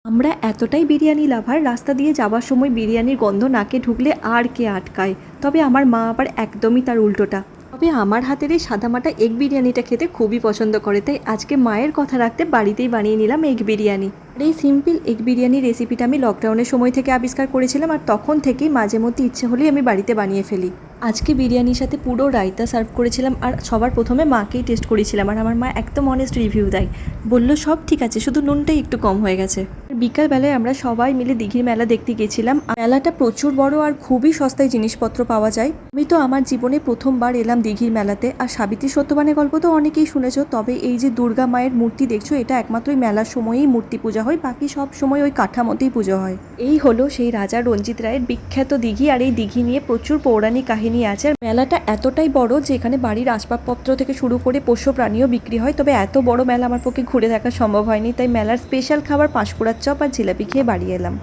আমরা এতটাই বিরিয়ানি লাভার, রাস্তা দিয়ে যাওয়ার সময় বিরিয়ানির গন্ধ নাকে ঢুকলে আর কে আটকায়। তবে আমার মা আবার একদমই তার উল্টোটা। তবে আমার হাতের এই সাদামাটা এগ বিরিয়ানিটা খেতে খুবই পছন্দ করে, তাই আজকে মায়ের কথা রাখতে বাড়িতেই বানিয়ে নিলাম এগ বিরিয়ানি। আর এই সিম্পল এগ বিরিয়ানি রেসিপিটা আমি লকডাউনের সময় থেকে আবিষ্কার করেছিলাম, আর তখন থেকেই মাঝে মধ্যে ইচ্ছে হলেই আমি বাড়িতে বানিয়ে ফেলি। আজকে বিরিয়ানির সাথে পুরো রায়তা সার্ভ করেছিলাম, আর সবার প্রথমে মাকেই টেস্ট করেছিলাম, আর আমার মা একদম অনেস্ট রিভিউ দেয়। বলল সব ঠিক আছে, শুধু নুনটাই একটু কম হয়ে গেছে। বিকালবেলায় আমরা সবাই মিলে দিঘির মেলা দেখতে গেছিলাম। মেলাটা প্রচুর বড় আর খুবই সস্তায় জিনিসপত্র পাওয়া যায়। আমি তো আমার জীবনে প্রথমবার এলাম দিঘির মেলাতে। আর সাবিত্রী সত্যবানের গল্প তো অনেকেই শুনেছো, তবে এই যে দুর্গা মায়ের মূর্তি দেখছো, এটা একমাত্র ওই মেলার সময়ই মূর্তি পূজা হয়, বাকি সব সময় ওই কাঠামোতেই পুজো হয়। এই হলো সেই রাজা রঞ্জিত রায়ের বিখ্যাত দিঘি। আর এই দিঘি নিয়ে প্রচুর পৌরাণিক কাহিনী আছে। আর মেলাটা এতটাই বড় যে এখানে বাড়ির আসবাবপত্র থেকে শুরু করে পোষ্য প্রাণীও বিক্রি হয়। তবে এত বড় মেলা আমার পক্ষে ঘুরে দেখা সম্ভব হয়নি, তাই মেলার স্পেশাল খাবার পাঁশকুড়ার চপ আর জিলাপি খেয়ে বাড়ি এলাম।